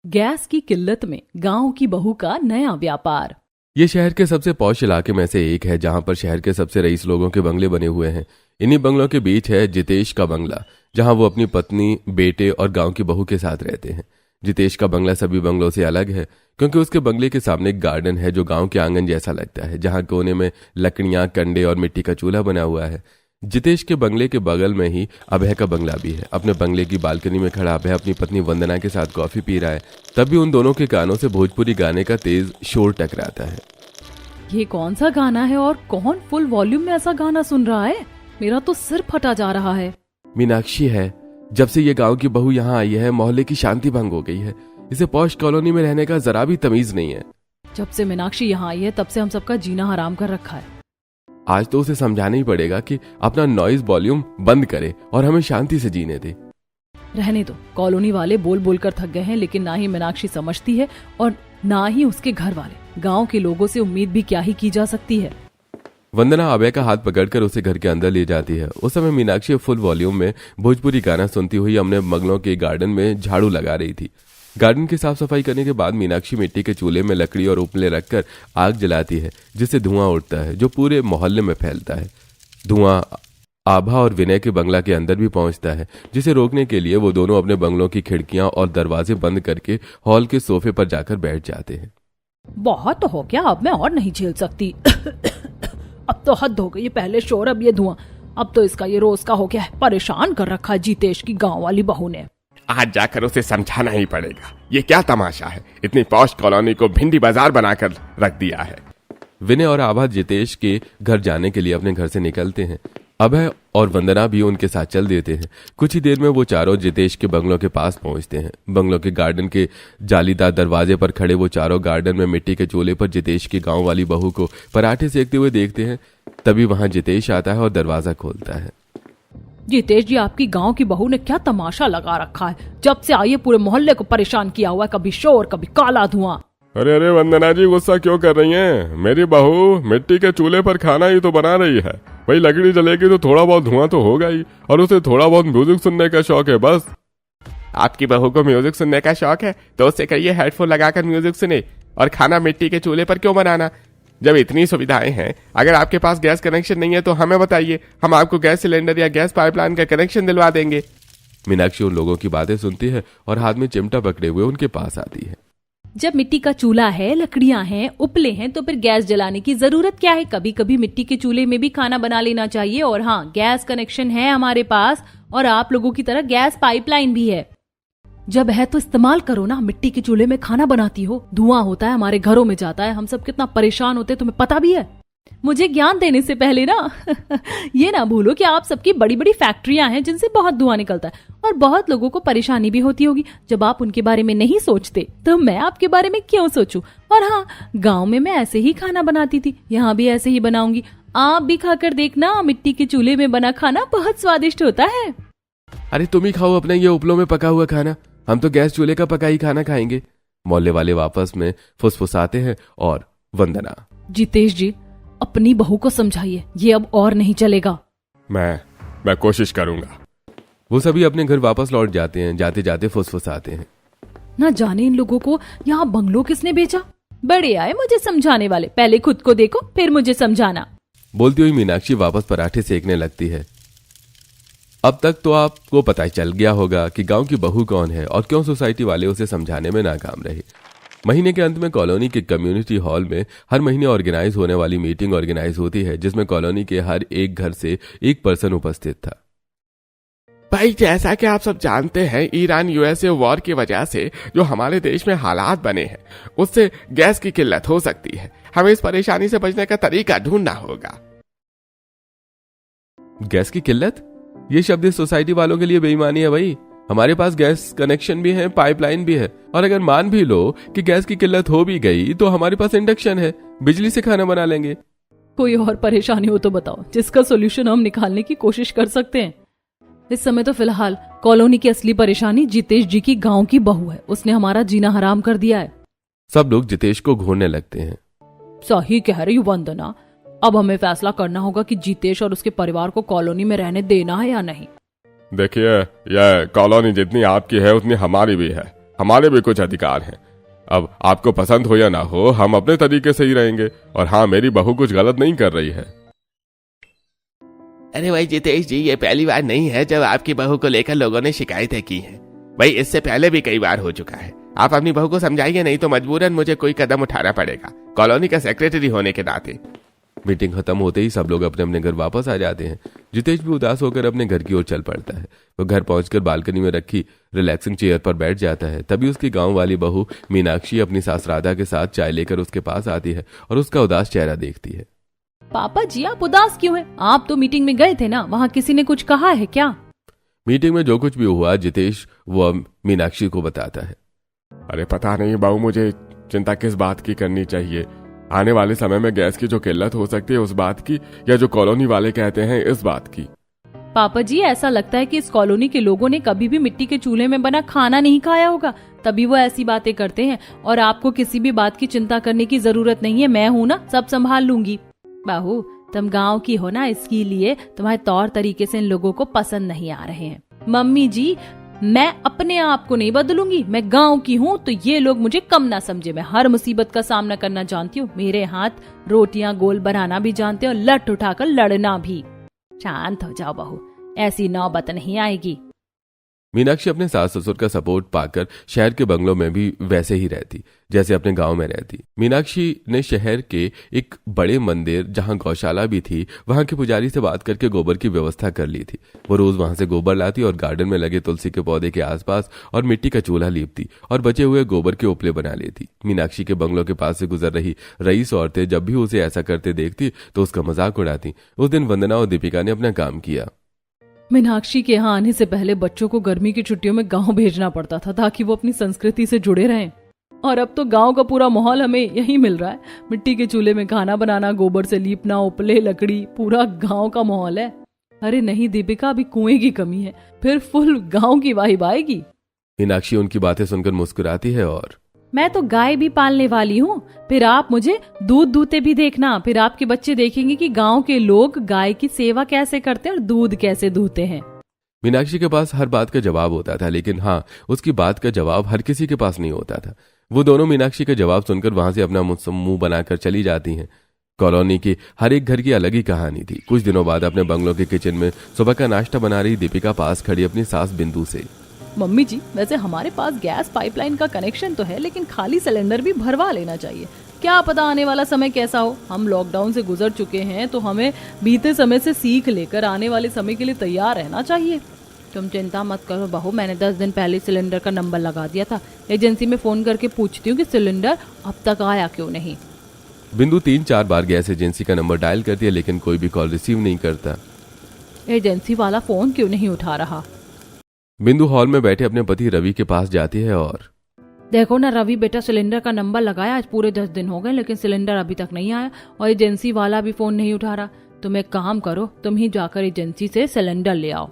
Gas की किल्लत में गांव की बहू का नया व्यापार। ये शहर के सबसे पॉश इलाके में से एक है जहां पर शहर के सबसे रईस लोगों के बंगले बने हुए हैं। इन्हीं बंगलों के बीच है जितेश का बंगला, जहां वो अपनी पत्नी, बेटे और गांव की बहू के साथ रहते हैं। जितेश का बंगला सभी बंगलों से अलग है क्योंकि उसके बंगले के सामने एक गार्डन है जो गांव के आंगन जैसा लगता है, जहां कोने में लकड़ियां, कंडे और मिट्टी का चूल्हा बना हुआ है। जितेश के बंगले के बगल में ही अभय का बंगला भी है। अपने बंगले की बालकनी में खड़ा अभय अपनी पत्नी वंदना के साथ कॉफी पी रहा है। तभी उन दोनों के कानों से भोजपुरी गाने का तेज शोर टकराता है। ये कौन सा गाना है और कौन फुल वॉल्यूम में ऐसा गाना सुन रहा है? मेरा तो सिर फटा जा रहा है। मीनाक्षी है। जब से ये गांव की बहू यहाँ आई है, मोहल्ले की शांति भंग हो गई है। इसे पॉश कॉलोनी में रहने का जरा भी तमीज नहीं है। जब से मीनाक्षी यहाँ आई है तब से हम सबका जीना हराम कर रखा है। आज तो उसे समझाना ही पड़ेगा कि अपना नॉइज वॉल्यूम बंद करे और हमें शांति से जीने दे। रहने दो, कॉलोनी वाले बोल बोल कर थक गए हैं, लेकिन ना ही मीनाक्षी समझती है और ना ही उसके घर वाले। गांव के लोगों से उम्मीद भी क्या ही की जा सकती है। वंदना अभय का हाथ पकड़कर उसे घर के अंदर ले जाती है। उस समय मीनाक्षी फुल वॉल्यूम में भोजपुरी गाना सुनती हुई अपने बंगलों के गार्डन में झाड़ू लगा रही थी। गार्डन की साफ सफाई करने के बाद मीनाक्षी मिट्टी के चूल्हे में लकड़ी और उपले रखकर आग जलाती है, जिससे धुआं उठता है जो पूरे मोहल्ले में फैलता है। धुआं आभा और विनय के बंगला के अंदर भी पहुंचता है, जिसे रोकने के लिए वो दोनों अपने बंगलों की खिड़कियां और दरवाजे बंद करके हॉल के सोफे पर जाकर बैठ जाते हैं। बहुत तो हो गया, अब मैं और नहीं झेल सकती। अब तो हद हो गई, पहले शोर अब ये धुआं। अब तो इसका ये रोज का हो गया है। परेशान कर रखा है जितेश की गांव वाली बहू ने। आज जाकर उसे समझाना ही पड़ेगा। ये क्या तमाशा है, इतनी पॉश कॉलोनी को भिंडी बाजार बनाकर रख दिया है। विनय और आभा जितेश के घर जाने के लिए अपने घर से निकलते हैं। अभय और वंदना भी उनके साथ चल देते हैं। कुछ ही देर में वो चारों जितेश के बंगलों के पास पहुंचते हैं। बंगलों के गार्डन के जालीदार दरवाजे पर खड़े वो चारों गार्डन में मिट्टी के चूल्हे पर जितेश की गांव वाली बहू को पराठे सेकते हुए देखते हैं। तभी वहां जितेश आता है और दरवाजा खोलता है। जितेश जी, आपकी गांव की बहू ने क्या तमाशा लगा रखा है? जब से आई है पूरे मोहल्ले को परेशान किया हुआ है, कभी शोर कभी काला धुआं। अरे अरे वंदना जी, गुस्सा क्यों कर रही हैं? मेरी बहू मिट्टी के चूल्हे पर खाना ही तो बना रही है। वही लकड़ी जलेगी तो थोड़ा बहुत धुआं तो होगा ही, और उसे थोड़ा बहुत म्यूजिक सुनने का शौक है बस। आपकी बहू को म्यूजिक सुनने का शौक है तो उससे कहिए हेडफोन लगाकर म्यूजिक सुने, और खाना मिट्टी के चूल्हे पर क्यों बनाना जब इतनी सुविधाएं हैं। अगर आपके पास गैस कनेक्शन नहीं है तो हमें बताइए, हम आपको गैस सिलेंडर या गैस पाइपलाइन का कनेक्शन दिलवा देंगे। मीनाक्षी उन लोगों की बातें सुनती है और हाथ में चिमटा पकड़े हुए उनके पास आती है। जब मिट्टी का चूल्हा है, लकड़ियां हैं, उपले हैं, तो फिर गैस जलाने की जरूरत क्या है? कभी कभी मिट्टी के चूल्हे में भी खाना बना लेना चाहिए। और हाँ, गैस कनेक्शन है हमारे पास, और आप लोगों की तरह गैस पाइपलाइन भी है। जब है तो इस्तेमाल करो ना। मिट्टी के चूल्हे में खाना बनाती हो, धुआं होता है, हमारे घरों में जाता है, हम सब कितना परेशान होते हैं, तुम्हें पता भी है। मुझे ज्ञान देने से पहले ना ये ना भूलो कि आप सबकी बड़ी बड़ी फैक्ट्रियां हैं जिनसे बहुत धुआं निकलता है, और बहुत लोगों को परेशानी भी होती होगी। जब आप उनके बारे में नहीं सोचते तो मैं आपके बारे में क्यों सोचूं? और हाँ, गांव में मैं ऐसे ही खाना बनाती थी, यहाँ भी ऐसे ही बनाऊंगी। आप भी खाकर देखना, मिट्टी के चूल्हे में बना खाना बहुत स्वादिष्ट होता है। अरे तुम ही खाओ अपने ये उपलों में पका हुआ खाना, हम तो गैस चूल्हे का पका ही खाना खाएंगे। मोहल्ले वाले वापस में फुसफुसाते हैं। और वंदना, जितेश जी, अपनी बहू को समझाइए, ये अब और नहीं चलेगा। मैं कोशिश करूंगा। वो सभी अपने घर वापस लौट जाते हैं। जाते जाते फुसफुसाते हैं। ना जाने इन लोगों को यहाँ बंगलो किसने बेचा। बड़े आए मुझे समझाने वाले, पहले खुद को देखो फिर मुझे समझाना। बोलती हुई मीनाक्षी वापस पराठे सेकने लगती है। अब तक तो आपको पता ही चल गया होगा कि गांव की बहू कौन है और क्यों सोसाइटी वाले उसे समझाने में नाकाम रहे। महीने के अंत में कॉलोनी के कम्युनिटी हॉल में हर महीने ऑर्गेनाइज होने वाली मीटिंग ऑर्गेनाइज होती है, जिसमें कॉलोनी के हर एक घर से एक पर्सन उपस्थित था। भाई, जैसा कि आप सब जानते हैं, ईरान यूएसए वॉर की वजह से जो हमारे देश में हालात बने हैं, उससे गैस की किल्लत हो सकती है। हमें इस परेशानी से बचने का तरीका ढूंढना होगा। गैस की किल्लत? ये शब्द इस सोसाइटी वालों के लिए बेईमानी है भाई। हमारे पास गैस कनेक्शन भी है, पाइपलाइन भी है, और अगर मान भी लो कि गैस की किल्लत हो भी गई तो हमारे पास इंडक्शन है, बिजली से खाना बना लेंगे। कोई और परेशानी हो तो बताओ, जिसका सोल्यूशन हम निकालने की कोशिश कर सकते हैं। इस समय तो फिलहाल कॉलोनी की असली परेशानी जितेश जी की गांव की बहू है। उसने हमारा जीना हराम कर दिया है। सब लोग जितेश को घूरने लगते हैं। सही कह रही वंदना, अब हमें फैसला करना होगा कि जितेश और उसके परिवार को कॉलोनी में रहने देना है या नहीं। देखिए, यह कॉलोनी जितनी आपकी है उतनी हमारी भी है। हमारे भी कुछ अधिकार हैं। अब आपको पसंद हो या ना हो, हम अपने तरीके से ही रहेंगे। और हाँ, मेरी बहू कुछ गलत नहीं कर रही है। अरे भाई जितेश जी, ये पहली बार नहीं है जब आपकी बहू को लेकर लोगों ने शिकायतें की हैं। भाई इससे पहले भी कई बार हो चुका है। आप अपनी बहू को समझाइए, नहीं तो मजबूरन मुझे कोई कदम उठाना पड़ेगा, कॉलोनी का सेक्रेटरी होने के नाते। मीटिंग खत्म होते ही सब लोग अपने अपने घर वापस आ जाते हैं। जितेश भी उदास होकर अपने घर की ओर चल पड़ता है। वो घर पहुंचकर बालकनी में रखी रिलैक्सिंग चेयर पर बैठ जाता है। तभी उसकी गांव वाली बहू मीनाक्षी अपनी सास राधा के साथ चाय लेकर उसके पास आती है और उसका उदास चेहरा देखती है। पापा जी, आप उदास क्यों हैं? आप तो मीटिंग में गए थे ना, वहाँ किसी ने कुछ कहा है क्या? मीटिंग में जो कुछ भी हुआ जितेश वो मीनाक्षी को बताता है। अरे पता नहीं बहू, मुझे चिंता किस बात की करनी चाहिए। आने वाले समय में गैस की जो किल्लत हो सकती है उस बात की, या जो कॉलोनी वाले कहते हैं इस बात की। पापा जी, ऐसा लगता है कि इस कॉलोनी के लोगों ने कभी भी मिट्टी के चूल्हे में बना खाना नहीं खाया होगा, तभी वो ऐसी बातें करते हैं। और आपको किसी भी बात की चिंता करने की जरूरत नहीं है, मैं हूँ ना, सब संभाल लूंगी। बहू, तुम गांव की हो ना, इसके लिए तुम्हारे तौर तरीके से इन लोगों को पसंद नहीं आ रहे हैं। मम्मी जी, मैं अपने आप को नहीं बदलूंगी, मैं गांव की हूँ तो ये लोग मुझे कम ना समझे। मैं हर मुसीबत का सामना करना जानती हूँ, मेरे हाथ रोटियां गोल बनाना भी जानते हैं और लठ उठाकर लड़ना भी। शांत हो जाओ बहू, ऐसी नौबत नहीं आएगी। मीनाक्षी अपने सास ससुर का सपोर्ट पाकर शहर के बंगलों में भी वैसे ही रहती जैसे अपने गांव में रहती। मीनाक्षी ने शहर के एक बड़े मंदिर जहां गौशाला भी थी, वहां के पुजारी से बात करके गोबर की व्यवस्था कर ली थी। वो रोज वहां से गोबर लाती और गार्डन में लगे तुलसी के पौधे के आसपास और मिट्टी का चूल्हा लीपती और बचे हुए गोबर के उपले बना लेती। मीनाक्षी के बंगलों के पास से गुजर रही रईस औरतें जब भी उसे ऐसा करते देखती तो उसका मजाक उड़ाती। उस दिन वंदना और दीपिका ने अपना काम किया। मीनाक्षी के यहाँ आने से पहले बच्चों को गर्मी की छुट्टियों में गांव भेजना पड़ता था ताकि वो अपनी संस्कृति से जुड़े रहें, और अब तो गांव का पूरा माहौल हमें यही मिल रहा है। मिट्टी के चूल्हे में खाना बनाना, गोबर से लीपना, उपले, लकड़ी, पूरा गांव का माहौल है। अरे नहीं दीपिका, अभी कुएं की कमी है, फिर फुल गांव की वाइब आएगी। मीनाक्षी उनकी बातें सुनकर मुस्कुराती है और मैं तो गाय भी पालने वाली हूँ, फिर आप मुझे दूध दूते भी देखना। फिर आपके बच्चे देखेंगे कि गांव के लोग गाय की सेवा कैसे करते हैं और दूध कैसे दूहते हैं। मीनाक्षी के पास हर बात का जवाब होता था, लेकिन हाँ, उसकी बात का जवाब हर किसी के पास नहीं होता था। वो दोनों मीनाक्षी का जवाब सुनकर वहां से अपना मुंह बनाकर चली जाती हैं। कॉलोनी की हर एक घर की अलग ही कहानी थी। कुछ दिनों बाद अपने बंगलों के किचन में सुबह का नाश्ता बना रही दीपिका पास खड़ी अपनी सास बिंदु से, मम्मी जी, वैसे हमारे पास गैस पाइपलाइन का कनेक्शन तो है, लेकिन खाली सिलेंडर भी भरवा लेना चाहिए। क्या पता आने वाला समय कैसा हो। हम लॉकडाउन से गुजर चुके हैं तो हमें बीते समय से सीख लेकर आने वाले समय के लिए तैयार रहना चाहिए। तुम चिंता मत करो बहू, मैंने 10 दिन पहले सिलेंडर का नंबर लगा दिया था। एजेंसी में फोन करके पूछती हूँ कि सिलेंडर अब तक आया क्यों नहीं। बिंदु 3-4 बार गैस एजेंसी का नंबर डायल करती है, लेकिन कोई भी कॉल रिसीव नहीं करता। एजेंसी वाला फोन क्यों नहीं उठा रहा। बिंदु हॉल में बैठे अपने पति रवि के पास जाती है और देखो ना रवि बेटा, सिलेंडर का नंबर लगाया, आज पूरे 10 दिन हो गए, लेकिन सिलेंडर अभी तक नहीं आया और एजेंसी वाला भी फोन नहीं उठा रहा। तुम एक काम करो, तुम ही जाकर एजेंसी से सिलेंडर ले आओ।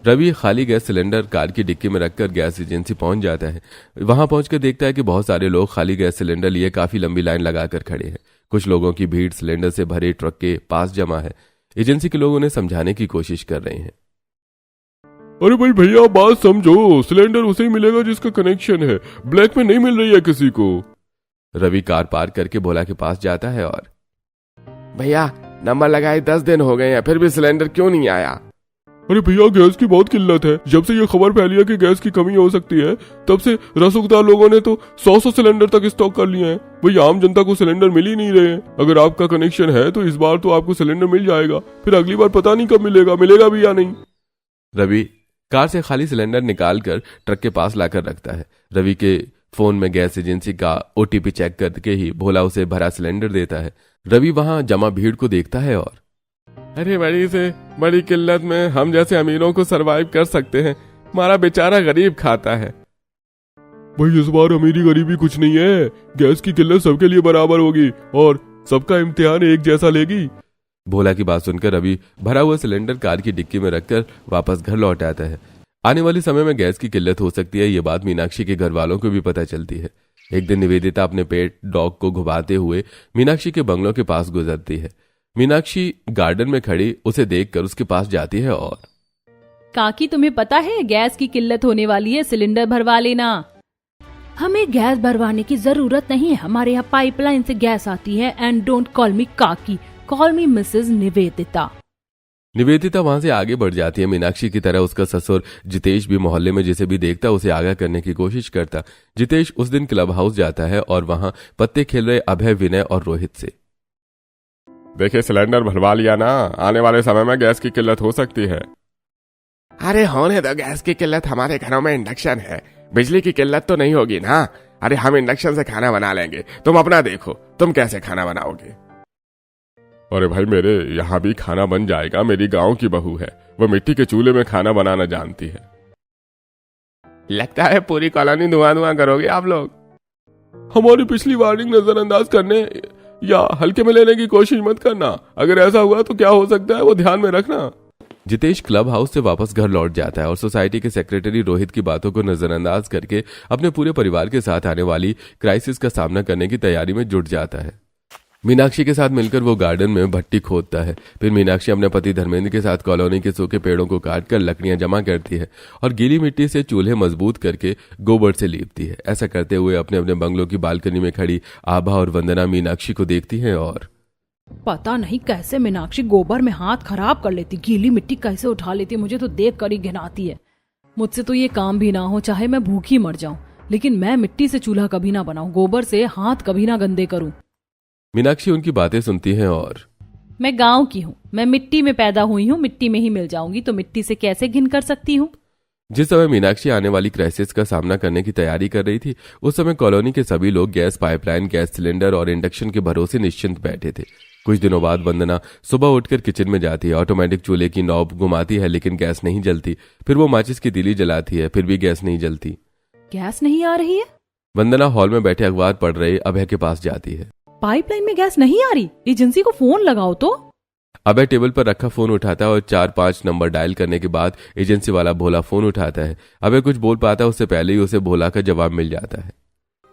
रवि खाली गैस सिलेंडर कार की डिक्की में रखकर गैस एजेंसी पहुंच जाता है। वहां पहुंचकर देखता है कि बहुत सारे लोग खाली गैस सिलेंडर लिए काफी लंबी लाइन लगाकर खड़े हैं। कुछ लोगों की भीड़ सिलेंडर से भरे ट्रक के पास जमा है। एजेंसी के लोग उन्हें समझाने की कोशिश कर रहे हैं। अरे भाई भैया, बात समझो, सिलेंडर उसे ही मिलेगा जिसका कनेक्शन है, ब्लैक में नहीं मिल रही है किसी को। रवि कार पार करके भोला के पास जाता है और भैया, नंबर लगाए 10 दिन हो गए हैं, फिर भी सिलेंडर क्यों नहीं आया। अरे भैया, गैस की बहुत किल्लत है। जब से ये खबर फैली है कि गैस की कमी हो सकती है, तब से रसूखदार लोगों ने तो 100 सिलेंडर तक स्टॉक कर लिए हैं। भाई आम जनता को सिलेंडर मिल ही नहीं रहे हैं। अगर आपका कनेक्शन है तो इस बार तो आपको सिलेंडर मिल जाएगा, फिर अगली बार पता नहीं कब मिलेगा भी या नहीं। रवि कार से खाली सिलेंडर निकालकर ट्रक के पास लाकर रखता है। रवि के फोन में गैस एजेंसी का OTP चेक करके ही भोला उसे भरा सिलेंडर देता है। रवि वहां जमा भीड़ को देखता है और अरे बड़ी से बड़ी किल्लत में हम जैसे अमीरों को सरवाइव कर सकते हैं, हमारा बेचारा गरीब खाता है। भाई इस बार अमीरी गरीबी कुछ नहीं है, गैस की किल्लत सबके लिए बराबर होगी और सबका इम्तिहान एक जैसा लेगी। भोला की बात सुनकर रवि भरा हुआ सिलेंडर कार की डिक्की में रखकर वापस घर लौट आता है। आने वाले समय में गैस की किल्लत हो सकती है, ये बात मीनाक्षी के घर वालों को भी पता चलती है। एक दिन निवेदिता अपने पेट डॉग को घुमाते हुए मीनाक्षी के बंगलों के पास गुजरती है। मीनाक्षी गार्डन में खड़ी उसे देखकर उसके पास जाती है और काकी, तुम्हें पता है गैस की किल्लत होने वाली है, सिलेंडर भरवा लेना। हमें गैस भरवाने की जरूरत नहीं है, हमारे यहाँ पाइपलाइन से गैस आती है। एंड डोंट कॉल मी काकी, कॉल मी मिसेस निवेदिता। निवेदिता वहां से आगे बढ़ जाती है। मीनाक्षी की तरह उसका ससुर जितेश भी मोहल्ले में जिसे भी देखता उसे आगाह करने की कोशिश करता। जितेश उस दिन क्लब हाउस जाता है और वहां पत्ते खेल रहे अभय, विनय और रोहित से। देखिए सिलेंडर भरवा लिया ना, आने वाले समय में गैस की किल्लत हो सकती है। अरे होने दो, गैस की किल्लत, हमारे घरों में इंडक्शन है, बिजली की किल्लत तो नहीं होगी ना। अरे हम इंडक्शन से खाना बना लेंगे, तुम अपना देखो, तुम कैसे खाना बनाओगे। अरे भाई मेरे यहाँ भी खाना बन जाएगा, मेरी गांव की बहू है, वो मिट्टी के चूल्हे में खाना बनाना जानती है। लगता है पूरी कॉलोनी धुआं धुआं करोगे आप लोग। हमारी पिछली वार्निंग नजरअंदाज करने या हल्के में लेने की कोशिश मत करना, अगर ऐसा हुआ तो क्या हो सकता है वो ध्यान में रखना। जितेश क्लब हाउस से वापस घर लौट जाता है और सोसाइटी के सेक्रेटरी रोहित की बातों को नजरअंदाज करके अपने पूरे परिवार के साथ आने वाली क्राइसिस का सामना करने की तैयारी में जुट जाता है। मीनाक्षी के साथ मिलकर वो गार्डन में भट्टी खोदता है। फिर मीनाक्षी अपने पति धर्मेंद्र के साथ कॉलोनी के सूखे पेड़ों को काटकर लकड़ियां जमा करती है और गीली मिट्टी से चूल्हे मजबूत करके गोबर से लीपती है। ऐसा करते हुए अपने अपने बंगलों की बालकनी में खड़ी आभा और वंदना मीनाक्षी को देखती हैं और पता नहीं कैसे मीनाक्षी गोबर में हाथ खराब कर लेती, गीली मिट्टी कैसे उठा लेती, मुझे तो देख कर ही घिनाती है। मुझसे तो ये काम भी ना हो, चाहे मैं भूखी मर जाऊं, लेकिन मैं मिट्टी से चूल्हा कभी ना बनाऊं, गोबर से हाथ कभी ना गंदे करूं। मीनाक्षी उनकी बातें सुनती हैं और मैं गांव की हूँ, मैं मिट्टी में पैदा हुई हूँ, मिट्टी में ही मिल जाऊंगी, तो मिट्टी से कैसे घिन कर सकती हूँ। जिस समय मीनाक्षी आने वाली क्राइसिस का सामना करने की तैयारी कर रही थी, उस समय कॉलोनी के सभी लोग गैस पाइपलाइन, गैस सिलेंडर और इंडक्शन के भरोसे निश्चिंत बैठे थे। कुछ दिनों बाद वंदना सुबह उठकर किचन में जाती है, ऑटोमेटिक चूल्हे की नॉब घुमाती है लेकिन गैस नहीं जलती। फिर वो माचिस की तीली जलाती है, फिर भी गैस नहीं जलती। गैस नहीं आ रही है। वंदना हॉल में बैठे अखबार पढ़ रहे अभय के पास जाती है। पाइपलाइन में गैस नहीं आ रही, एजेंसी को फोन लगाओ तो। अभय टेबल पर रखा फोन उठाता है और 4-5 नंबर डायल करने के बाद एजेंसी वाला भोला फोन उठाता है। अभय कुछ बोल पाता है उससे पहले ही उसे भोला का जवाब मिल जाता है।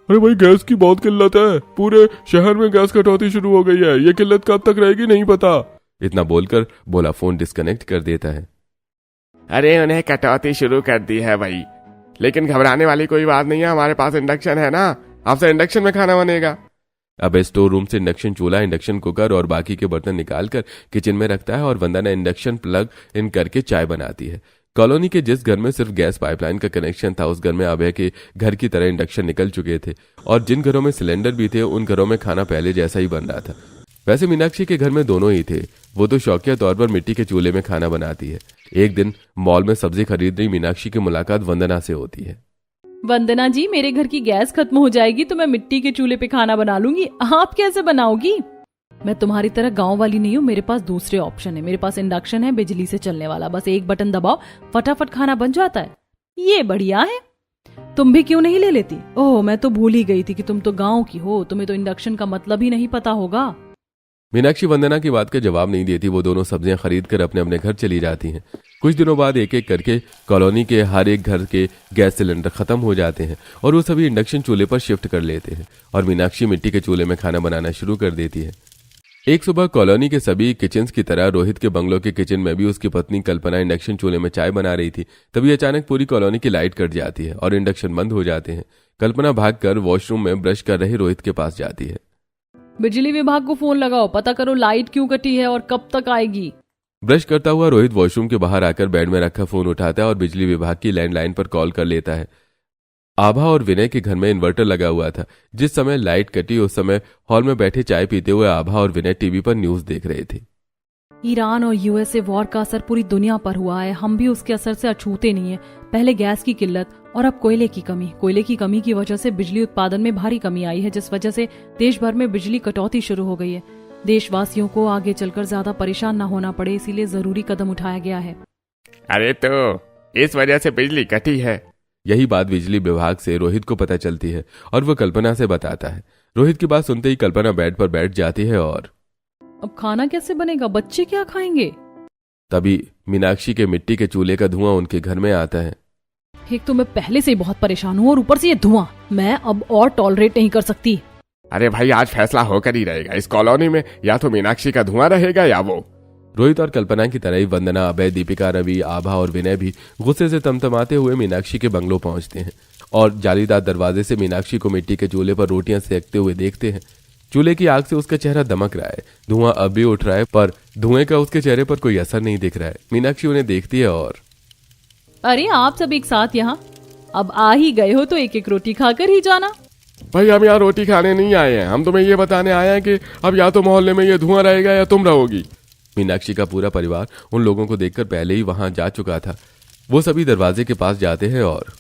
अरे भाई गैस की बहुत किल्लत है, पूरे शहर में गैस कटौती शुरू हो गई है, ये किल्लत कब तक रहेगी नहीं पता। इतना बोलकर भोला फोन डिस्कनेक्ट कर देता है। अरे उन्हें कटौती शुरू कर दी है भाई, लेकिन घबराने वाली कोई बात नहीं है, हमारे पास इंडक्शन है ना, आपसे इंडक्शन में खाना बनेगा। अबे स्टोर रूम से इंडक्शन चूल्हा, इंडक्शन कुकर और बाकी के बर्तन निकालकर किचन में रखता है और वंदना इंडक्शन प्लग इन करके चाय बनाती है। कॉलोनी के जिस घर में सिर्फ गैस पाइपलाइन का कनेक्शन था, उस घर में अभय के घर की तरह इंडक्शन निकल चुके थे और जिन घरों में सिलेंडर भी थे उन घरों में खाना पहले जैसा ही बन रहा था। वैसे मीनाक्षी के घर में दोनों ही थे, वो तो शौकिया तौर पर मिट्टी के चूल्हे में खाना बनाती है। एक दिन मॉल में सब्जी खरीद रही मीनाक्षी की मुलाकात वंदना से होती है। वंदना जी, मेरे घर की गैस खत्म हो जाएगी तो मैं मिट्टी के चूल्हे पे खाना बना लूंगी, आप कैसे बनाओगी? मैं तुम्हारी तरह गांव वाली नहीं हूँ, मेरे पास दूसरे ऑप्शन है। मेरे पास इंडक्शन है, बिजली से चलने वाला, बस एक बटन दबाओ फटाफट खाना बन जाता है। ये बढ़िया है, तुम भी क्यों नहीं ले लेती? ओह, मैं तो भूल ही गई थी कि तुम तो गांव की हो, तुम्हें तो इंडक्शन का मतलब ही नहीं पता होगा। मीनाक्षी वंदना की बात का जवाब नहीं देती। वो दोनों सब्जियां खरीद कर अपने अपने घर चली जाती हैं। कुछ दिनों बाद एक एक करके कॉलोनी के हर एक घर के गैस सिलेंडर खत्म हो जाते हैं और वो सभी इंडक्शन चूल्हे पर शिफ्ट कर लेते हैं और मीनाक्षी मिट्टी के चूल्हे में खाना बनाना शुरू कर देती है। एक सुबह कॉलोनी के सभी किचन्स की तरह रोहित के बंगलों के किचन में भी उसकी पत्नी कल्पना इंडक्शन चूल्हे में चाय बना रही थी। तभी अचानक पूरी कॉलोनी की लाइट कट जाती है और इंडक्शन बंद हो जाते हैं। कल्पना भागकर वॉशरूम में ब्रश कर रहे रोहित के पास जाती है। बिजली विभाग को फोन लगाओ, पता करो लाइट क्यों कटी है और कब तक आएगी। ब्रश करता हुआ रोहित वॉशरूम के बाहर आकर बेड में रखा फोन उठाता है और बिजली विभाग की लैंडलाइन पर कॉल कर लेता है। आभा और विनय के घर में इन्वर्टर लगा हुआ था। जिस समय लाइट कटी उस समय हॉल में बैठे चाय पीते हुए आभा और विनय टीवी पर न्यूज देख रहे थे। ईरान और यूएसए वॉर का असर पूरी दुनिया पर हुआ है, हम भी उसके असर से अछूते नहीं है। पहले गैस की किल्लत और अब कोयले की कमी। कोयले की कमी की वजह से बिजली उत्पादन में भारी कमी आई है, जिस वजह से देश भर में बिजली कटौती शुरू हो गई है। देशवासियों को आगे चलकर ज्यादा परेशान न होना पड़े, इसीलिए जरूरी कदम उठाया गया है। अरे तो इस वजह से बिजली कटी है। यही बात बिजली विभाग से रोहित को पता चलती है और वह कल्पना से बताता है। रोहित की बात सुनते ही कल्पना बेड पर बैठ जाती है और अब खाना कैसे बनेगा, बच्चे क्या खाएंगे? तभी मीनाक्षी के मिट्टी के चूल्हे का धुआं उनके घर में आता है। एक तो मैं पहले से ही बहुत परेशान हूँ और ऊपर से ये धुआं, मैं अब और टॉलरेट नहीं कर सकती। अरे भाई आज फैसला होकर ही रहेगा, इस कॉलोनी में या तो मीनाक्षी का धुआं रहेगा या वो। रोहित और कल्पना की तरह ही वंदना, अभय, दीपिका, रवि, आभा और विनय भी गुस्से से तमतमाते हुए मीनाक्षी के बंगलों पहुंचते हैं और जालीदार दरवाजे से मीनाक्षी को मिट्टी के चूल्हे पर रोटियां सेकते हुए देखते हैं। चूल्हे की आग से उसका चेहरा दमक रहा है। धुआं अब भी उठ रहा है, पर धुएं का उसके चेहरे पर कोई असर नहीं दिख रहा है। मीनाक्षी उन्हें देखती है और अरे आप सब एक साथ यहाँ, अब आ ही गए हो तो एक एक रोटी खाकर ही जाना। भाई हम यहाँ रोटी खाने नहीं आए हैं, हम तुम्हें ये बताने आए हैं कि अब या तो मोहल्ले में ये धुआं रहेगा या तुम रहोगी। मीनाक्षी का पूरा परिवार उन लोगों को देखकर पहले ही वहां जा चुका था। वो सभी दरवाजे के पास जाते हैं और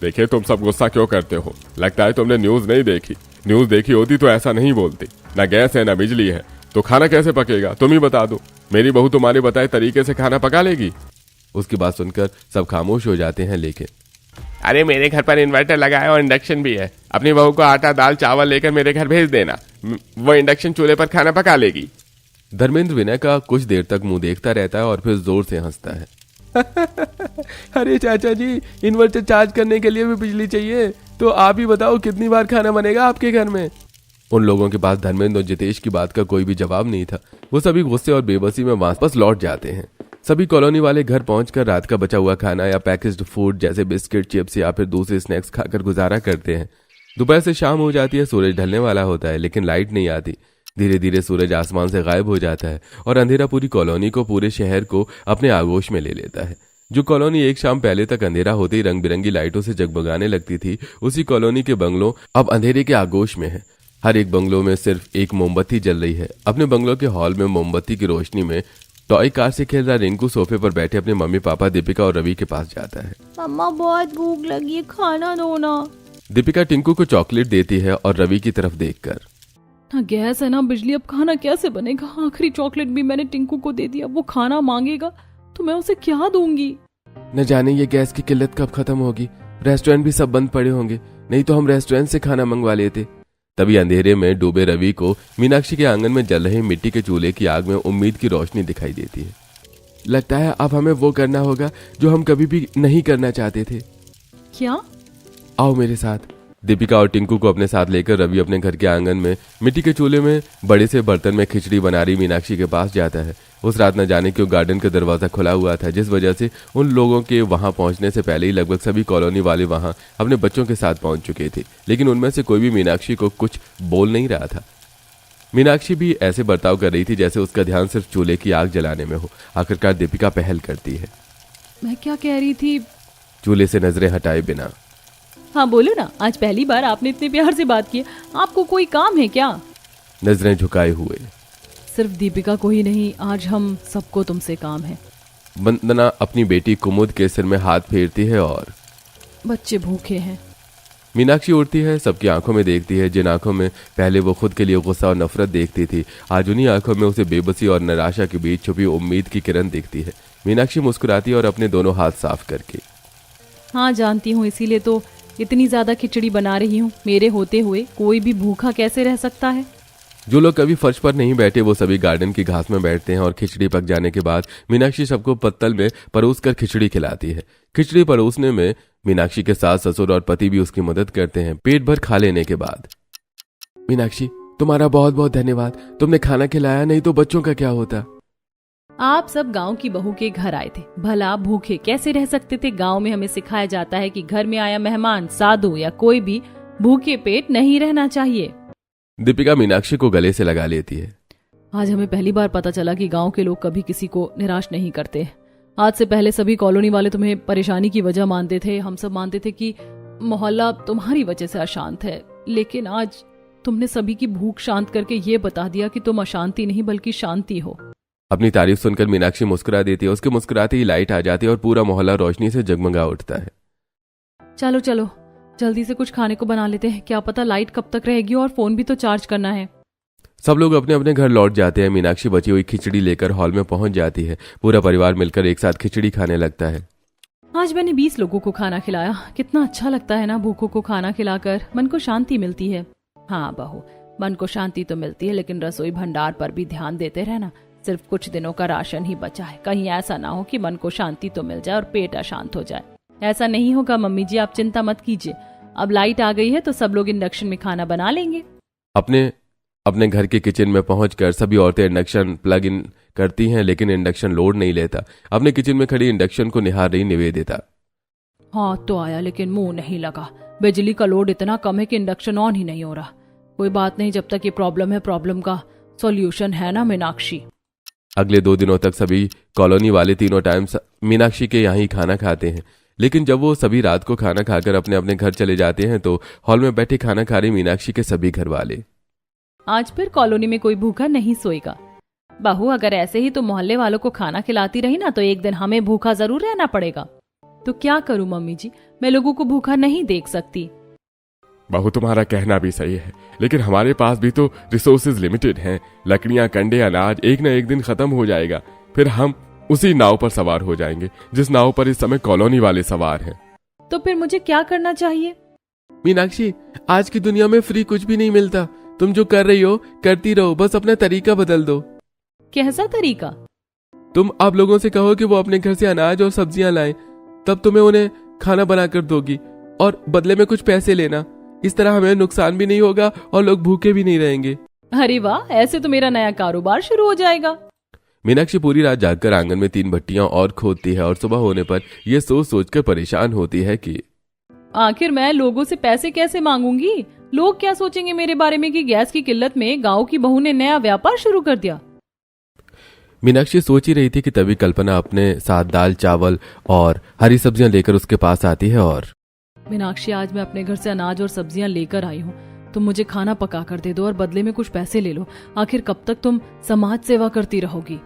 देखिए तुम सब गुस्सा क्यों करते हो? लगता है तुमने न्यूज नहीं देखी। न्यूज देखी होती तो ऐसा नहीं बोलती। ना गैस है ना बिजली है तो खाना कैसे पकेगा? तुम ही बता दो। मेरी बहू तुम्हारे बताए तरीके से खाना पका लेगी? उसकी बात सुनकर सब खामोश हो जाते हैं। लेकिन अरे मेरे घर पर इन्वर्टर लगा है और इंडक्शन भी है। अपनी बहू को आटा दाल चावल लेकर मेरे घर भेज देना, वो इंडक्शन चूल्हे पर खाना पका लेगी। धर्मेंद्र विनय का कुछ देर तक मुंह देखता रहता है और फिर जोर से हंसता है। अरे चाचा जी, इन्वर्टर चार्ज करने के लिए भी बिजली चाहिए, तो आप ही बताओ कितनी बार खाना बनेगा आपके घर में? उन लोगों के पास धर्मेंद्र और जितेश की बात का कोई भी जवाब नहीं था। वो सभी गुस्से और बेबसी में वापस लौट जाते हैं। सभी कॉलोनी वाले घर पहुंचकर रात का बचा हुआ खाना या पैकेज्ड फूड जैसे बिस्किट, चिप्स या फिर दूसरे स्नैक्स खाकर गुजारा करते हैं। दोपहर से शाम हो जाती है, सूरज ढलने वाला होता है, लेकिन लाइट नहीं आती। धीरे धीरे सूरज आसमान से गायब हो जाता है और अंधेरा पूरी कॉलोनी को, पूरे शहर को अपने आगोश में ले लेता है। जो कॉलोनी एक शाम पहले तक अंधेरा होते ही रंग बिरंगी लाइटों से जगमगाने लगती थी, उसी कॉलोनी के बंगलों अब अंधेरे के आगोश में है। हर एक बंगलों में सिर्फ एक मोमबत्ती जल रही है। अपने बंगलों के हॉल में मोमबत्ती की रोशनी में टॉय कार से खेल रहा रिंकू सोफे पर बैठे अपने मम्मी पापा दीपिका और रवि के पास जाता है। मम्मा बहुत भूख लगी है, खाना दो ना। दीपिका टिंकू को चॉकलेट देती है और रवि की तरफ देखकर, ना गैस है ना बिजली, अब खाना कैसे बनेगा? आखिरी चॉकलेट भी मैंने टिंकू को दे दिया, वो खाना मांगेगा तो मैं उसे क्या दूंगी? न जाने ये गैस की किल्लत कब खत्म होगी। रेस्टोरेंट भी सब बंद पड़े होंगे, नहीं तो हम रेस्टोरेंट से खाना मंगवा लेते। तभी अंधेरे में डूबे रवि को मीनाक्षी के आंगन में जल रहे मिट्टी के चूल्हे की आग में उम्मीद की रोशनी दिखाई देती है। लगता है अब हमें वो करना होगा जो हम कभी भी नहीं करना चाहते थे। क्या? आओ मेरे साथ। दीपिका और टिंकू को अपने साथ लेकर रवि अपने घर के आंगन में मिट्टी के चूल्हे में बड़े से बर्तन में खिचड़ी बना रही मीनाक्षी के पास जाता है। उस रात न जाने क्यों गार्डन का दरवाजा खुला हुआ था, जिस वजह से उन लोगों के वहां पहुंचने से पहले ही लगभग सभी कॉलोनी वाले वहां अपने बच्चों के साथ पहुंच चुके थे। लेकिन उनमें से कोई भी मीनाक्षी को कुछ बोल नहीं रहा था। मीनाक्षी भी ऐसे बर्ताव कर रही थी जैसे उसका ध्यान सिर्फ चूल्हे की आग जलाने में हो। आखिरकार दीपिका पहल करती है। मैं क्या कह रही थी? चूल्हे से नजरें हटाए बिना, हाँ बोलो ना, आज पहली बार आपने इतने प्यार से बात की। आपको कोई काम है क्या? नजरें झुकाए हुए, सिर्फ दीपिका को ही नहीं, आज हम सबको तुमसे काम है। वंदना अपनी बेटी कुमुद के सिर में हाथ फेरती है और बच्चे भूखे हैं। मीनाक्षी उठती है, सबकी आंखों में देखती है। जिन आंखों में पहले वो खुद के लिए गुस्सा और नफरत देखती थी, आज उन्हीं आंखों में उसे बेबसी और निराशा के बीच छुपी उम्मीद की किरण दिखती है। मीनाक्षी मुस्कुराती है और अपने दोनों हाथ साफ करके, हाँ जानती हूँ, इसीलिए तो इतनी ज्यादा खिचड़ी बना रही हूँ। मेरे होते हुए कोई भी भूखा कैसे रह सकता है? जो लोग कभी फर्श पर नहीं बैठे वो सभी गार्डन की घास में बैठते हैं और खिचड़ी पक जाने के बाद मीनाक्षी सबको पत्तल में परोस कर खिचड़ी खिलाती है। खिचड़ी परोसने में मीनाक्षी के सास ससुर और पति भी उसकी मदद करते हैं। पेट भर खा लेने के बाद, मीनाक्षी तुम्हारा बहुत बहुत धन्यवाद, तुमने खाना खिलाया, नहीं तो बच्चों का क्या होता। आप सब गांव की बहू के घर आए थे, भला भूखे कैसे रह सकते थे? गांव में हमें सिखाया जाता है कि घर में आया मेहमान, साधु या कोई भी भूखे पेट नहीं रहना चाहिए। दीपिका मीनाक्षी को गले से लगा लेती है। आज हमें पहली बार पता चला कि गांव के लोग कभी किसी को निराश नहीं करते। आज से पहले सभी कॉलोनी वाले तुम्हें परेशानी की वजह मानते थे। हम सब मानते थे कि मोहल्ला तुम्हारी वजह से अशांत है, लेकिन आज तुमने सभी की भूख शांत करके ये बता दिया कि तुम अशांति नहीं बल्कि शांति हो। अपनी तारीफ सुनकर मीनाक्षी मुस्कुरा देती है। उसके मुस्कुराते ही लाइट आ जाती है और पूरा मोहल्ला रोशनी से जगमगा उठता है। चलो चलो जल्दी से कुछ खाने को बना लेते हैं, क्या पता लाइट कब तक रहेगी और फोन भी तो चार्ज करना है। सब लोग अपने अपने घर लौट जाते हैं। मीनाक्षी बची हुई खिचड़ी लेकर हॉल में पहुंच जाती है। पूरा परिवार मिलकर एक साथ खिचड़ी खाने लगता है। आज मैंने 20 लोगों को खाना खिलाया। कितना अच्छा लगता है ना, भूखों को खाना खिलाकर मन को शांति मिलती है। हाँ बहू, मन को शांति तो मिलती है, लेकिन रसोई भंडार पर भी ध्यान देते रहना। सिर्फ कुछ दिनों का राशन ही बचा है, कहीं ऐसा ना हो कि मन को शांति तो मिल जाए और पेट अशांत हो जाए। ऐसा नहीं होगा मम्मी जी, आप चिंता मत कीजिए। अब लाइट आ गई है तो सब लोग इंडक्शन में खाना बना लेंगे। अपने घर के किचन में पहुंचकर सभी औरतें इंडक्शन प्लग इन करती हैं, लेकिन इंडक्शन लोड नहीं लेता। अपने किचन में खड़ी इंडक्शन को निहार रही निवेदिता, हाथ तो आया लेकिन मुंह नहीं लगा। बिजली का लोड इतना कम है कि इंडक्शन ऑन ही नहीं हो रहा। कोई बात नहीं, जब तक ये प्रॉब्लम है, प्रॉब्लम का सॉल्यूशन है ना मीनाक्षी। अगले 2 दिनों तक सभी कॉलोनी वाले तीनों टाइम मीनाक्षी के यहाँ ही खाना खाते हैं। लेकिन जब वो सभी रात को खाना खाकर अपने अपने घर चले जाते हैं तो हॉल में बैठे खाना खा रही मीनाक्षी के सभी घर वाले, आज फिर कॉलोनी में कोई भूखा नहीं सोएगा। बहू अगर ऐसे ही तो मोहल्ले वालों को खाना खिलाती रही ना तो एक दिन हमें भूखा जरूर रहना पड़ेगा। तो क्या करूं मम्मी जी, मैं लोगों को भूखा नहीं देख सकती। बहू तुम्हारा कहना भी सही है, लेकिन हमारे पास भी तो रिसोर्सेज लिमिटेड हैं। लकड़ियां, कंडे, अनाज एक न एक दिन खत्म हो जाएगा। फिर हम उसी नाव पर सवार हो जाएंगे जिस नाव पर इस समय कॉलोनी वाले सवार हैं। तो फिर मुझे क्या करना चाहिए? मीनाक्षी, आज की दुनिया में फ्री कुछ भी नहीं मिलता। तुम जो कर रही हो करती रहो, बस अपना तरीका बदल दो। कैसा तरीका? तुम आप लोगों से कहो कि वो अपने घर से अनाज और सब्जियां लाएं, तब तुम्हें उन्हें खाना बनाकर दोगी और बदले में कुछ पैसे लेना। इस तरह हमें नुकसान भी नहीं होगा और लोग भूखे भी नहीं रहेंगे। अरे वाह, ऐसे तो मेरा नया कारोबार शुरू हो जाएगा। मीनाक्षी पूरी रात जागकर आंगन में 3 भट्टियां और खोदती है और सुबह होने पर यह सोच सोचकर परेशान होती है कि आखिर मैं लोगों से पैसे कैसे मांगूंगी? लोग क्या सोचेंगे मेरे बारे में कि गैस की किल्लत में गांव की बहू ने नया व्यापार शुरू कर दिया। मीनाक्षी सोच ही रही थी कि तभी कल्पना अपने साथ दाल, चावल और हरी सब्जियां लेकर उसके पास आती है और मीनाक्षी, आज मैं अपने घर से अनाज और सब्जियां लेकर आई हूँ। तुम मुझे खाना पका कर दे दो और बदले में कुछ पैसे ले लो। आखिर कब तक तुम समाज सेवा करती रहोगी?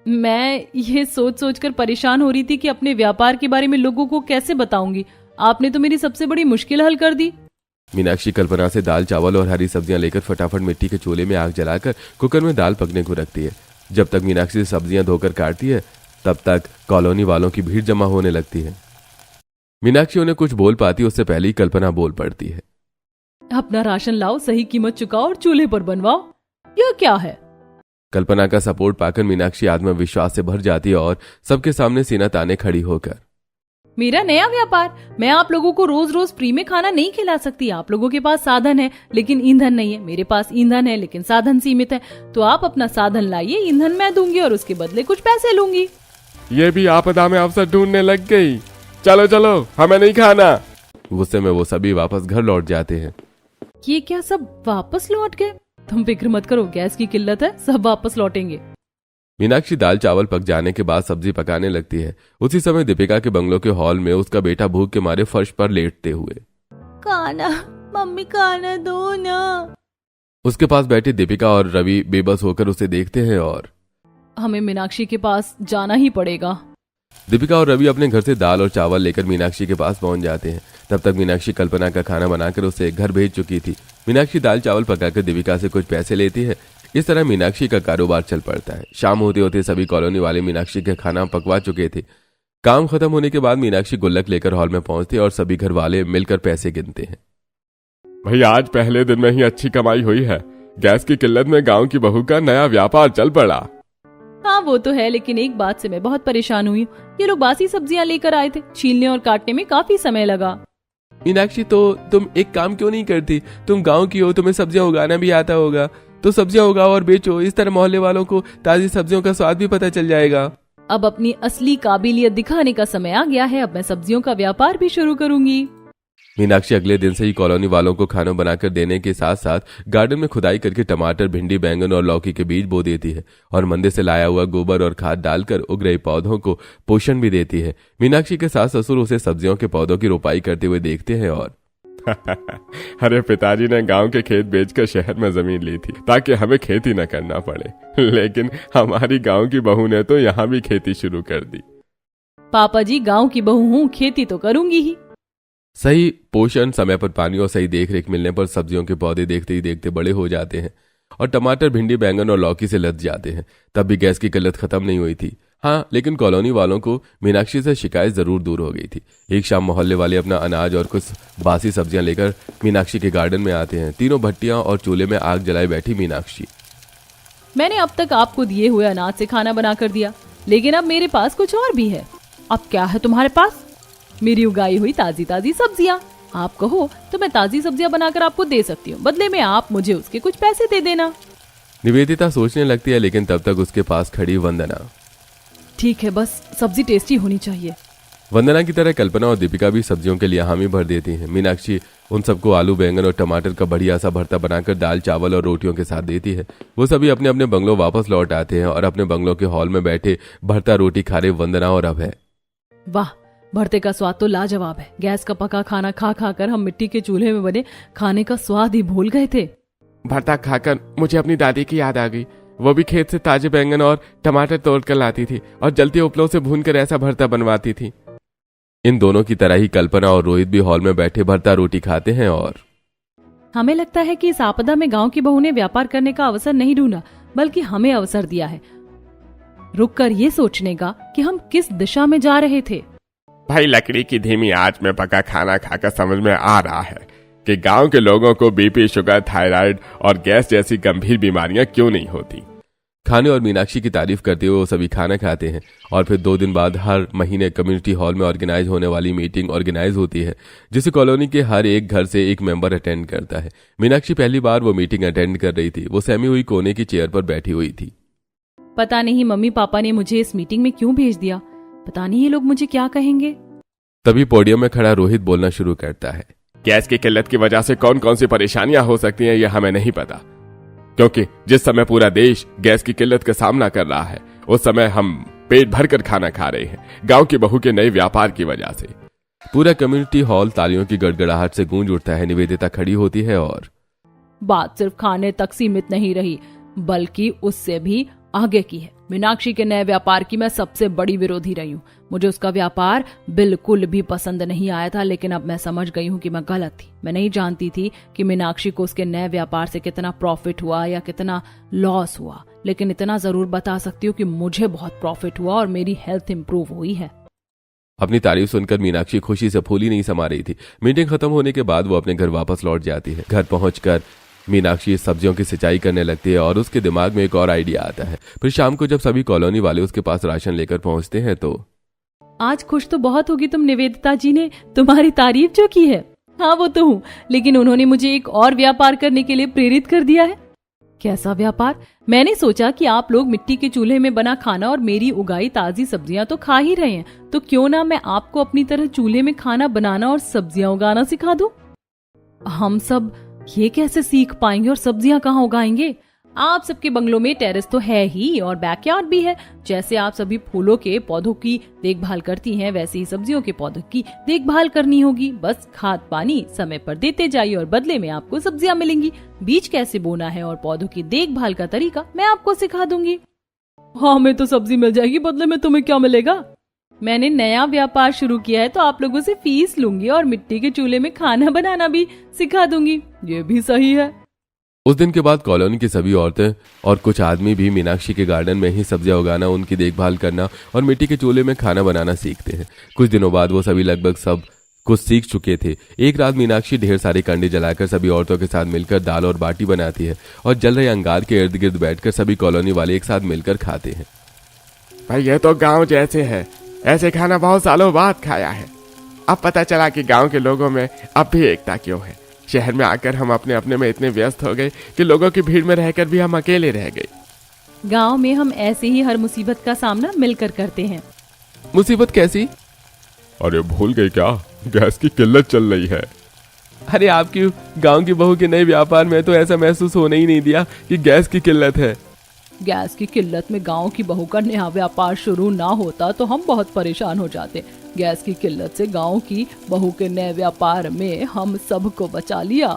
मैं ये सोच सोचकर परेशान हो रही थी कि अपने व्यापार के बारे में लोगों को कैसे बताऊंगी। आपने तो मेरी सबसे बड़ी मुश्किल हल कर दी। मीनाक्षी कल्पना से दाल, चावल और हरी सब्जियां लेकर फटाफट मिट्टी के चूल्हे में आग जलाकर कुकर में दाल पकने को रखती है। जब तक मीनाक्षी सब्जियां धोकर काटती है तब तक कॉलोनी वालों की भीड़ जमा होने लगती है। मीनाक्षी उन्हें कुछ बोल पाती उससे पहले ही कल्पना बोल पड़ती है। अपना राशन लाओ, सही कीमत चुकाओ और चूल्हे पर बनवाओ। यह क्या है? कल्पना का सपोर्ट पाकर मीनाक्षी आत्मविश्वास से भर जाती है और सबके सामने सीना ताने खड़ी होकर, मेरा नया व्यापार, मैं आप लोगों को रोज रोज फ्री में खाना नहीं खिला सकती। आप लोगों के पास साधन है लेकिन ईंधन नहीं है। मेरे पास ईंधन है लेकिन साधन सीमित है। तो आप अपना साधन लाइए, ईंधन मैं दूंगी और उसके बदले कुछ पैसे लूंगी। ये भी आपदा में अवसर ढूंढने लग गई। चलो चलो, हमें नहीं खाना। गुस्से में वो सभी वापस घर लौट जाते हैं। ये क्या, सब वापस लौट गए? तुम फिक्र मत करो, गैस की किल्लत है, सब वापस लौटेंगे। मीनाक्षी दाल चावल पक जाने के बाद सब्जी पकाने लगती है। उसी समय दीपिका के बंगलों के हॉल में उसका बेटा भूख के मारे फर्श पर लेटते हुए, खाना, मम्मी खाना दो ना। उसके पास बैठी दीपिका और रवि बेबस होकर उसे देखते हैं और हमें मीनाक्षी के पास जाना ही पड़ेगा। दीपिका और रवि अपने घर से दाल और चावल लेकर मीनाक्षी के पास पहुंच जाते हैं। तब तक मीनाक्षी कल्पना का खाना बनाकर उसे घर भेज चुकी थी। मीनाक्षी दाल चावल पकाकर दीपिका से कुछ पैसे लेती है। इस तरह मीनाक्षी का कारोबार चल पड़ता है। शाम होते होते सभी कॉलोनी वाले मीनाक्षी के खाना पकवा चुके थे। काम खत्म होने के बाद मीनाक्षी गुल्लक लेकर हॉल में पहुंचती है और सभी घर वाले मिलकर पैसे गिनते हैं। भाई, आज पहले दिन में ही अच्छी कमाई हुई है। गैस की किल्लत में गांव की बहू का नया व्यापार चल पड़ा। हाँ वो तो है, लेकिन एक बात से मैं बहुत परेशान हुई हूँ। ये लोग बासी सब्जियां लेकर आए थे, छीलने और काटने में काफी समय लगा। मीनाक्षी, तो तुम एक काम क्यों नहीं करती? तुम गांव की हो, तुम्हें सब्जियां उगाना भी आता होगा, तो सब्जियां उगाओ और बेचो। इस तरह मोहल्ले वालों को ताजी सब्जियों का स्वाद भी पता चल जाएगा। अब अपनी असली काबिलियत दिखाने का समय आ गया है। अब मैं सब्जियों का व्यापार भी शुरू करूंगी। मीनाक्षी अगले दिन से ही कॉलोनी वालों को खाना बनाकर देने के साथ साथ गार्डन में खुदाई करके टमाटर, भिंडी, बैंगन और लौकी के बीज बो देती है और मंदिर से लाया हुआ गोबर और खाद डालकर उग रहे पौधों को पोषण भी देती है। मीनाक्षी के सास ससुर उसे सब्जियों के पौधों की रोपाई करते हुए देखते हैं और अरे, पिताजी ने गांव के खेत बेचकर शहर में जमीन ली थी ताकि हमें खेती न करना पड़े, लेकिन हमारी गांव की बहू ने तो यहाँ भी खेती शुरू कर दी। पापा जी, गांव की बहू हूँ, खेती तो करूंगी ही। सही पोषण, समय पर पानी और सही देखरेख मिलने पर सब्जियों के पौधे देखते ही देखते बड़े हो जाते हैं और टमाटर, भिंडी, बैंगन और लौकी से लद जाते हैं। तब भी गैस की किल्लत खत्म नहीं हुई थी। हाँ, लेकिन कॉलोनी वालों को मीनाक्षी से शिकायत जरूर दूर हो गई थी। एक शाम मोहल्ले वाले अपना अनाज और कुछ बासी सब्जियां लेकर मीनाक्षी के गार्डन में आते हैं। तीनों भट्टियां और चूल्हे में आग जलाए बैठी मीनाक्षी, मैंने अब तक आपको दिए हुए अनाज से खाना बना कर दिया, लेकिन अब मेरे पास कुछ और भी है। अब क्या है तुम्हारे पास? मेरी उगाई हुई ताजी ताजी सब्जियां। आप कहो तो मैं ताजी सब्जियां बनाकर आपको दे सकती हूँ, बदले में आप मुझे उसके कुछ पैसे दे देना। निवेदिता सोचने लगती है, लेकिन तब तक उसके पास खड़ी वंदना, ठीक है, बस सब्जी टेस्टी होनी चाहिए। वंदना की तरह कल्पना और दीपिका भी सब्जियों के लिए हामी भर देती हैं। मीनाक्षी उन सबको आलू बैंगन और टमाटर का बढ़िया सा भरता बनाकर दाल चावल और रोटियों के साथ देती है। वो सभी अपने अपने बंगलों वापस लौट आते हैं और अपने बंगलों के हॉल में बैठे भरता रोटी खा रहे वंदना और अभय। वाह, भरते का स्वाद तो लाजवाब है। गैस का पका खाना खा खा कर हम मिट्टी के चूल्हे में बने खाने का स्वाद ही भूल गए थे। भरता खाकर मुझे अपनी दादी की याद आ गई। वो भी खेत से ताजे बैंगन और टमाटर तोड़ कर लाती थी और जलते उपलों से भूनकर ऐसा भरता बनवाती थी। इन दोनों की तरह ही कल्पना और रोहित भी हॉल में बैठे भरता रोटी खाते हैं और हमें लगता है कि इस आपदा में गांव की बहू ने व्यापार करने का अवसर नहीं ढूंढा, बल्कि हमें अवसर दिया है रुककर ये सोचने का कि हम किस दिशा में जा रहे थे। भाई लकड़ी की धीमी आंच में पका खाना खाकर समझ में आ रहा है कि गांव के लोगों को बीपी, शुगर, थायराइड और गैस जैसी गंभीर बीमारियां क्यों नहीं होती। खाने और मीनाक्षी की तारीफ करते हुए वो सभी खाना खाते हैं और फिर 2 दिन बाद हर महीने कम्युनिटी हॉल में ऑर्गेनाइज होने वाली मीटिंग ऑर्गेनाइज होती है, जिसे कॉलोनी के हर एक घर से एक मेंबर अटेंड करता है। मीनाक्षी पहली बार वो मीटिंग अटेंड कर रही थी। वो सहमी हुई कोने की चेयर पर बैठी हुई थी। पता नहीं मम्मी पापा ने मुझे इस मीटिंग में क्यों भेज दिया। पता नहीं ये लोग मुझे क्या कहेंगे। तभी पोडियम में खड़ा रोहित बोलना शुरू करता है। गैस की किल्लत की वजह से कौन कौन सी परेशानियां हो सकती हैं, यह हमें नहीं पता, क्योंकि जिस समय पूरा देश गैस की किल्लत का सामना कर रहा है उस समय हम पेट भरकर खाना खा रहे हैं गांव की बहू के नए व्यापार की वजह से। पूरा कम्युनिटी हॉल तालियों की गड़गड़ाहट से गूंज उठता है। निवेदिता खड़ी होती है और बात सिर्फ खाने तक सीमित नहीं रही, बल्कि उससे भी आगे की है। मीनाक्षी के नए व्यापार की मैं सबसे बड़ी विरोधी रही हूँ। मुझे उसका व्यापार बिल्कुल भी पसंद नहीं आया था, लेकिन अब मैं समझ गई हूँ कि मैं गलत थी। मैं नहीं जानती थी कि मीनाक्षी को उसके नए व्यापार से कितना प्रॉफिट हुआ या कितना लॉस हुआ, लेकिन इतना जरूर बता सकती हूँ कि मुझे बहुत प्रॉफिट हुआ और मेरी हेल्थ इंप्रूव हुई है। अपनी तारीफ सुनकर मीनाक्षी खुशी से फूली नहीं समा रही थी। मीटिंग खत्म होने के बाद वो अपने घर वापस लौट जाती है। घर पहुंचकर मीनाक्षी सब्जियों की सिंचाई करने लगती है और उसके दिमाग में एक और आइडिया आता है। फिर शाम को जब सभी कॉलोनी वाले उसके पास राशन लेकर पहुंचते हैं तो आज खुश तो बहुत होगी तुम, निवेदिता जी ने तुम्हारी तारीफ जो की है। हाँ वो तो हूँ, लेकिन उन्होंने मुझे एक और व्यापार करने के लिए प्रेरित कर दिया है। कैसा व्यापार? मैंने सोचा कि आप लोग मिट्टी के चूल्हे में बना खाना और मेरी उगाई ताजी सब्जियां तो खा ही रहे हैं, तो क्यों ना मैं आपको अपनी तरह चूल्हे में खाना बनाना और सब्जियां उगाना सिखा दूं। हम सब ये कैसे सीख पाएंगे और सब्जियां कहाँ उगाएंगे? आप सबके बंगलों में टेरेस तो है ही और बैकयार्ड भी है। जैसे आप सभी फूलों के पौधों की देखभाल करती हैं, वैसे ही सब्जियों के पौधों की देखभाल करनी होगी। बस खाद पानी समय पर देते जाइए और बदले में आपको सब्जियां मिलेंगी। बीज कैसे बोना है और पौधों की देखभाल का तरीका मैं आपको सिखा दूंगी। हाँ, हमें तो सब्जी मिल जाएगी, बदले में तुम्हें क्या मिलेगा? मैंने नया व्यापार शुरू किया है तो आप लोगों से फीस लूंगी और मिट्टी के चूल्हे में खाना बनाना भी सिखा दूंगी। ये भी सही है। उस दिन के बाद कॉलोनी की सभी औरतें और कुछ आदमी भी मीनाक्षी के गार्डन में ही सब्जियां उगाना, उनकी देखभाल करना और मिट्टी के चूल्हे में खाना बनाना सीखते हैं। कुछ दिनों बाद वो सभी लगभग सब कुछ सीख चुके थे। एक रात मीनाक्षी ढेर सारे कंडे जलाकर सभी औरतों के साथ मिलकर दाल और बाटी बनाती है और जल रहे अंगार के इर्द गिर्द बैठकर सभी कॉलोनी वाले एक साथ मिलकर खाते हैं। भाई ये तो गांव जैसे है, ऐसे खाना बहुत सालों बाद खाया है। अब पता चला कि गांव के लोगों में अब भी एकता क्यों है। शहर में आकर हम अपने अपने में इतने व्यस्त हो गए कि लोगों की भीड़ में रहकर भी हम अकेले रह गए। गांव में हम ऐसे ही हर मुसीबत का सामना मिलकर करते हैं। मुसीबत कैसी? अरे भूल गई क्या, गैस की किल्लत चल रही है। अरे आपकी गांव की बहू के नए व्यापार में तो ऐसा महसूस होने ही नहीं दिया कि गैस की किल्लत है। गैस की किल्लत में गांव की बहू का नया व्यापार शुरू ना होता तो हम बहुत परेशान हो जाते। गैस की किल्लत से गांव की बहू के नए व्यापार में हम सबको बचा लिया।